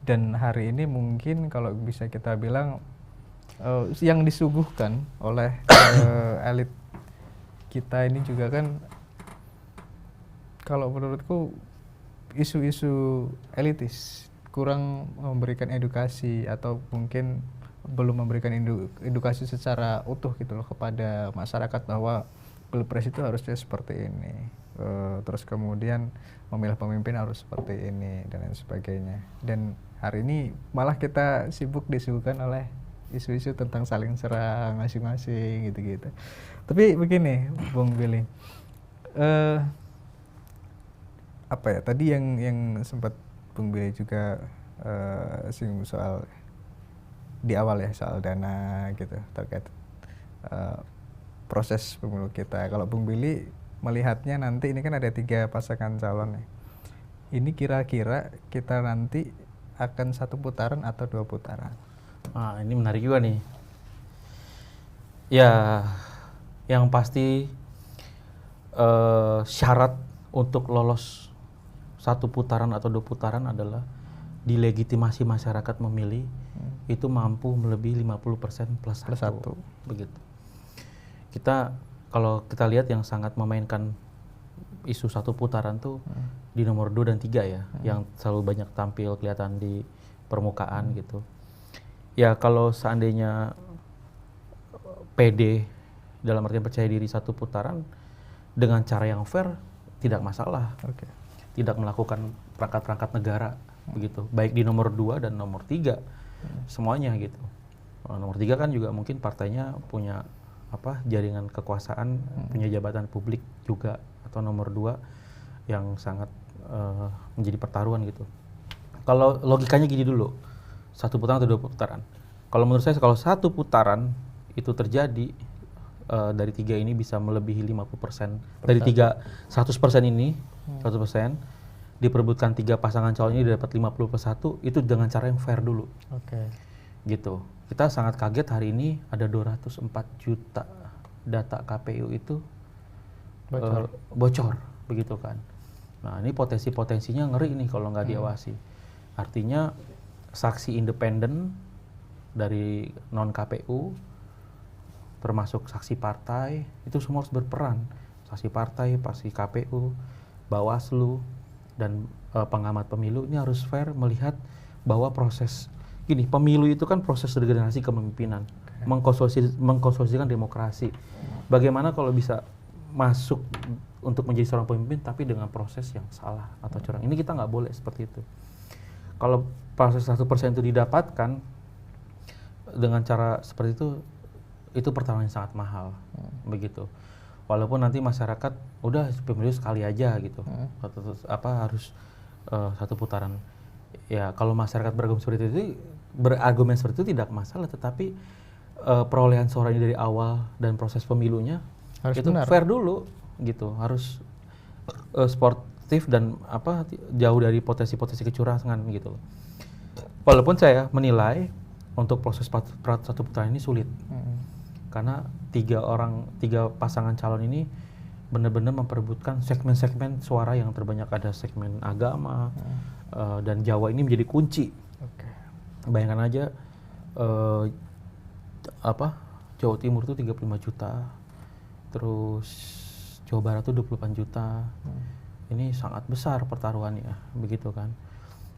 Dan hari ini mungkin kalau bisa kita bilang yang disuguhkan oleh elit kita ini juga kan, kalau menurutku isu-isu elitis, kurang memberikan edukasi atau mungkin belum memberikan edukasi secara utuh gitu loh kepada masyarakat bahwa pilpres itu harusnya seperti ini, terus kemudian memilih pemimpin harus seperti ini dan lain sebagainya. Dan hari ini malah kita sibuk disuguhkan oleh isu-isu tentang saling serang masing-masing gitu-gitu. Tapi begini, Bung Billy, apa ya tadi yang sempat Bung Billy juga singgung soal di awal ya, soal dana gitu terkait proses pemilu kita. Kalau Bung Billy melihatnya nanti ini kan ada 3 pasangan calon nih. Ini kira-kira kita nanti akan 1 putaran atau 2 putaran? Nah, ini menarik juga nih. Ya, yang pasti syarat untuk lolos 1 putaran atau 2 putaran adalah dilegitimasi masyarakat memilih itu mampu melebihi 50% plus 1. Begitu. Kalau kita lihat yang sangat memainkan isu 1 putaran tuh di nomor 2 dan 3 ya, yang selalu banyak tampil kelihatan di permukaan gitu. Ya kalau seandainya PD dalam artian percaya diri 1 putaran dengan cara yang fair tidak masalah. Tidak melakukan perangkat-perangkat negara begitu, baik di nomor 2 dan nomor 3 semuanya gitu. Nomor 3 kan juga mungkin partainya punya jaringan kekuasaan, punya jabatan publik juga, atau nomor 2 yang sangat menjadi pertaruhan gitu. Kalau logikanya gini dulu, 1 putaran atau 2 putaran. Kalau menurut saya kalau 1 putaran itu terjadi dari 3 ini bisa melebihi 50%. Dari 100% ini 100% diperebutkan 3 pasangan calon ini dapat 50+1, itu dengan cara yang fair dulu. Gitu. Kita sangat kaget hari ini ada 204 juta data KPU itu bocor begitu kan. Nah ini potensinya ngeri nih kalau nggak diawasi. Artinya saksi independen dari non KPU termasuk saksi partai itu semua harus berperan. Saksi partai, saksi KPU, Bawaslu dan pengamat pemilu ini harus fair melihat bahwa proses gini, pemilu itu kan proses regenerasi kepemimpinan. mengkonsolidasikan demokrasi. Bagaimana kalau bisa masuk untuk menjadi seorang pemimpin tapi dengan proses yang salah atau curang. Ini kita nggak boleh seperti itu. Kalau proses 1% itu didapatkan dengan cara seperti itu pertaruhan yang sangat mahal, begitu. Walaupun nanti masyarakat udah pemilu sekali aja gitu, harus satu putaran. Ya kalau masyarakat berargumen seperti itu tidak masalah, tetapi perolehan suara ini dari awal dan proses pemilunya harus itu benar. fair dulu, gitu. Harus sportif dan jauh dari potensi-potensi kecurangan gitu. Walaupun saya menilai untuk proses satu putaran ini sulit. Karena tiga pasangan calon ini benar-benar memperebutkan segmen-segmen suara yang terbanyak. Ada segmen agama dan Jawa ini menjadi kunci. Bayangkan aja Jawa Timur itu 35 juta, terus Jawa Barat itu 28 juta. Ini sangat besar pertaruhannya, begitu kan.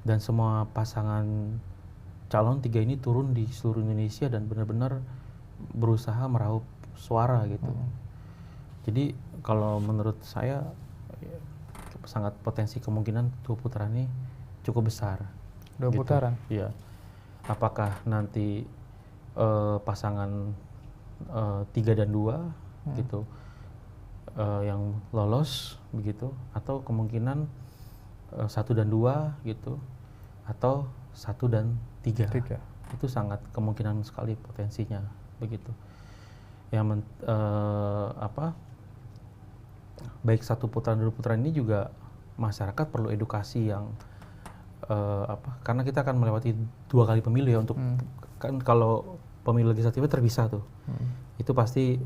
Dan semua pasangan calon tiga ini turun di seluruh Indonesia dan benar-benar berusaha meraup suara gitu. Jadi kalau menurut saya sangat potensi kemungkinan 2 putaran ini cukup besar. 2 putaran? Iya. Apakah nanti pasangan 3 dan 2 gitu yang lolos begitu, atau kemungkinan 1 dan 2 gitu, atau 1 dan 3. Itu sangat kemungkinan sekali potensinya begitu. Yang baik 1 putaran 2 putaran ini juga masyarakat perlu edukasi yang karena kita akan melewati 2 kali pemilu ya untuk kan kalau pemilu legislatifnya terpisah tuh. Itu pasti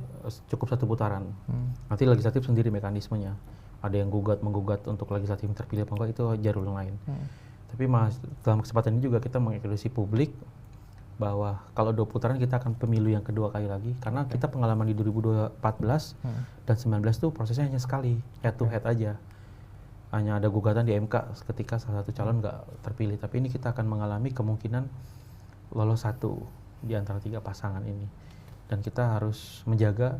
cukup 1 putaran. Nanti legislatif sendiri mekanismenya. Ada yang menggugat untuk legislatif terpilih apa enggak, itu jalur yang lain. Tapi dalam kesempatan ini juga kita mengedukasi publik bahwa kalau 2 putaran kita akan pemilu yang kedua kali lagi, karena kita pengalaman di 2014 dan 19 tuh prosesnya hanya sekali, head to head aja. Hanya ada gugatan di MK ketika salah satu calon nggak terpilih. Tapi ini kita akan mengalami kemungkinan lolos 1 di antara 3 pasangan ini. Dan kita harus menjaga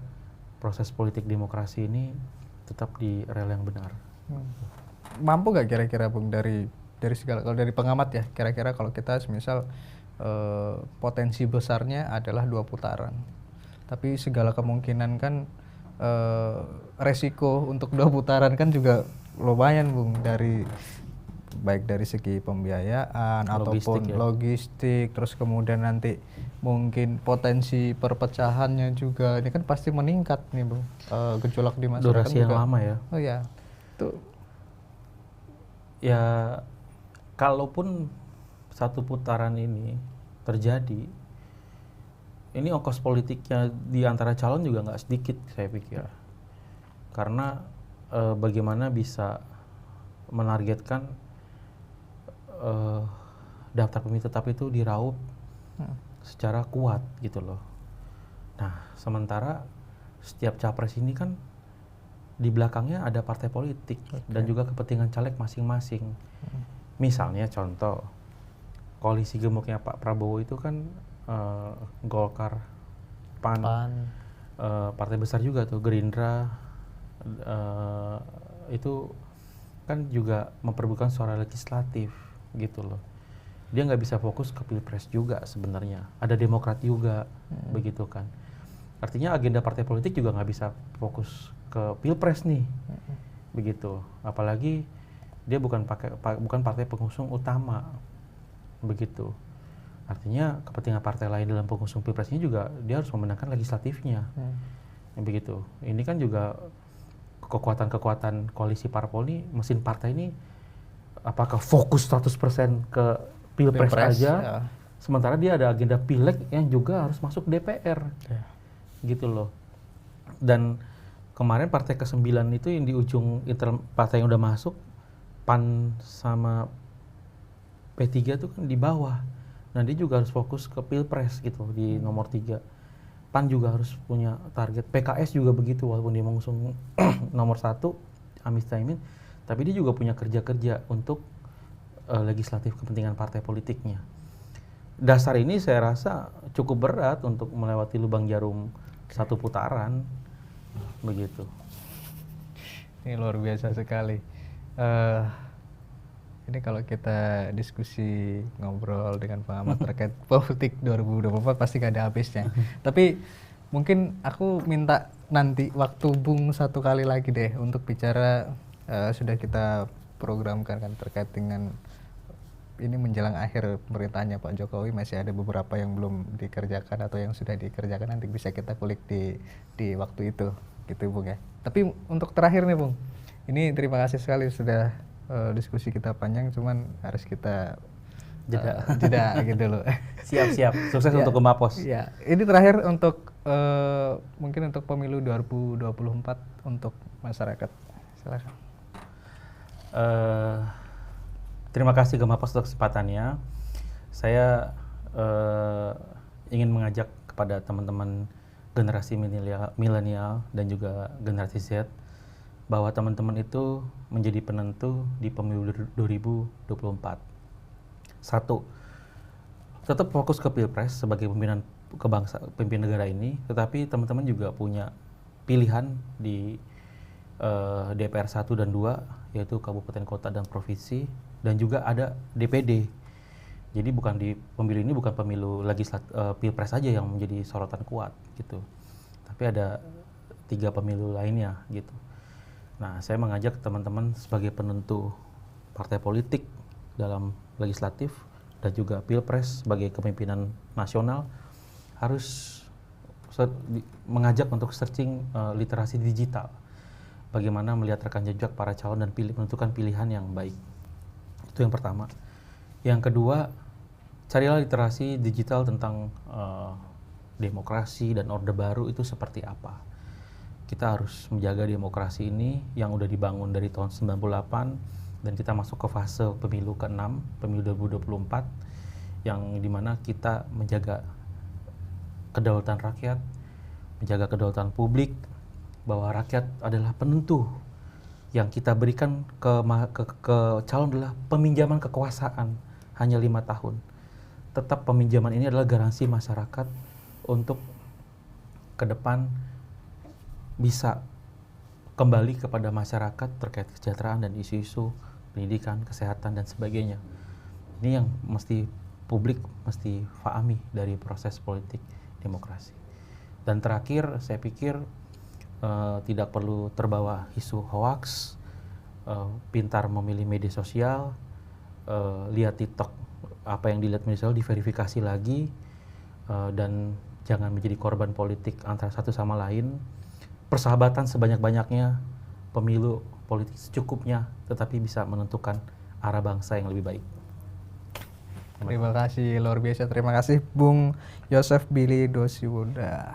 proses politik demokrasi ini tetap di rel yang benar. Mampu nggak kira-kira Bung dari segala, kalau dari pengamat ya, kira-kira kalau kita misal potensi besarnya adalah 2 putaran, tapi segala kemungkinan kan resiko untuk 2 putaran kan juga lumayan Bung, baik dari segi pembiayaan ataupun logistik, terus kemudian nanti mungkin potensi perpecahannya juga ini kan pasti meningkat nih Bung, gejolak di masyarakat durasi yang lama ya. Oh ya, tuh ya kalaupun 1 putaran ini terjadi, ini ongkos politiknya di antara calon juga nggak sedikit saya pikir. Karena bagaimana bisa menargetkan daftar pemilih tetap itu diraup secara kuat gitu loh. Nah, sementara setiap capres ini kan di belakangnya ada partai politik dan juga kepentingan caleg masing-masing. Misalnya contoh, koalisi gemuknya Pak Prabowo itu kan Golkar, PAN. Partai besar juga tuh Gerindra, itu kan juga memperebutkan suara legislatif gitu loh. Dia nggak bisa fokus ke pilpres juga sebenarnya. Ada Demokrat juga, begitu kan. Artinya agenda partai politik juga nggak bisa fokus ke pilpres nih, begitu. Apalagi dia bukan partai pengusung utama, begitu. Artinya kepentingan partai lain dalam pengusung pilpres ini juga dia harus memenangkan legislatifnya, begitu. Ini kan juga kekuatan-kekuatan koalisi parpol ini, mesin partai ini apakah fokus 100% ke pilpres aja, ya. Sementara dia ada agenda pileg yang juga harus masuk DPR, gitu loh. Dan kemarin partai ke-9 itu yang di ujung partai yang udah masuk, PAN sama P3 itu kan di bawah. Nah dia juga harus fokus ke pilpres gitu di nomor 3. PAN juga harus punya target. PKS juga begitu, walaupun dia mengusung nomor 1 Anies Mohaimin, tapi dia juga punya kerja-kerja untuk legislatif kepentingan partai politiknya. dasar ini saya rasa cukup berat untuk melewati lubang jarum satu putaran, begitu. Ini luar biasa sekali. Ini kalau kita diskusi ngobrol dengan pengamat terkait politik 2024 pasti gak ada habisnya. Tapi mungkin aku minta nanti waktu Bung satu kali lagi deh untuk bicara, sudah kita programkan kan terkait dengan ini menjelang akhir pemerintahannya Pak Jokowi, masih ada beberapa yang belum dikerjakan atau yang sudah dikerjakan, nanti bisa kita kulik di waktu itu gitu Bung ya. Tapi untuk terakhir nih Bung, ini terima kasih sekali sudah diskusi kita panjang, cuman harus kita jeda gitu loh. Siap, sukses Ya, untuk Gemapos. ya, ini terakhir untuk mungkin untuk pemilu 2024 untuk masyarakat. Silakan. Terima kasih Gemapos untuk kesempatannya. Saya ingin mengajak kepada teman-teman generasi milenial dan juga generasi Z bahwa teman-teman itu menjadi penentu di pemilu 2024. Satu, tetap fokus ke Pilpres sebagai pemimpin negara ini, tetapi teman-teman juga punya pilihan di DPR 1 dan 2, yaitu kabupaten, kota, dan provinsi, dan juga ada DPD. Jadi pemilu ini bukan pemilu Pilpres saja yang menjadi sorotan kuat gitu, tapi ada 3 pemilu lainnya gitu. Nah, saya mengajak teman-teman sebagai penentu partai politik dalam legislatif dan juga Pilpres sebagai kepemimpinan nasional harus mengajak untuk searching literasi digital. Bagaimana melihat rekam jejak para calon dan menentukan pilihan yang baik. Itu yang pertama. Yang kedua, carilah literasi digital tentang demokrasi dan orde baru itu seperti apa. Kita harus menjaga demokrasi ini yang udah dibangun dari tahun 98 dan kita masuk ke fase pemilu ke-6, pemilu 2024, yang dimana kita menjaga kedaulatan rakyat, menjaga kedaulatan publik, bahwa rakyat adalah penentu. Yang kita berikan ke calon adalah peminjaman kekuasaan hanya 5 tahun. Tetap peminjaman ini adalah garansi masyarakat untuk ke depan bisa kembali kepada masyarakat terkait kesejahteraan dan isu-isu pendidikan, kesehatan, dan sebagainya. Ini yang publik mesti fahami dari proses politik demokrasi. Dan terakhir, saya pikir tidak perlu terbawa isu hoax, pintar memilih media sosial, lihat TikTok, apa yang dilihat media sosial diverifikasi lagi, dan jangan menjadi korban politik antara satu sama lain. Persahabatan sebanyak-banyaknya, pemilu politik secukupnya, tetapi bisa menentukan arah bangsa yang lebih baik. Terima kasih, luar biasa. Terima kasih Bung Yosef Billy Dosiwoda.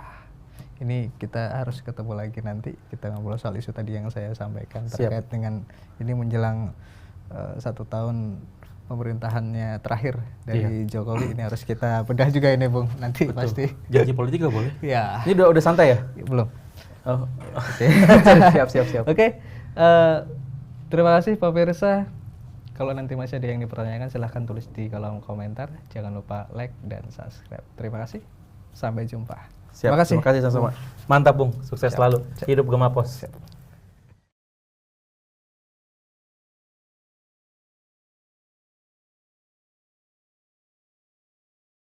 Ini kita harus ketemu lagi nanti, kita ngobrol soal isu tadi yang saya sampaikan terkait dengan ini menjelang 1 tahun pemerintahannya terakhir dari Jokowi. Ini harus kita bedah juga ini Bung, nanti. Betul. Pasti janji politik gak boleh? Ya. Ini udah santai ya? Belum. Oh. Oke. Siap. Oke. Terima kasih Pak Pemirsa. Kalau nanti masih ada yang dipertanyakan, silahkan tulis di kolom komentar. Jangan lupa like dan subscribe. Terima kasih. Sampai jumpa. Siap. Terima kasih sama-sama. Mantap Bung, sukses selalu. Hidup Gemapos.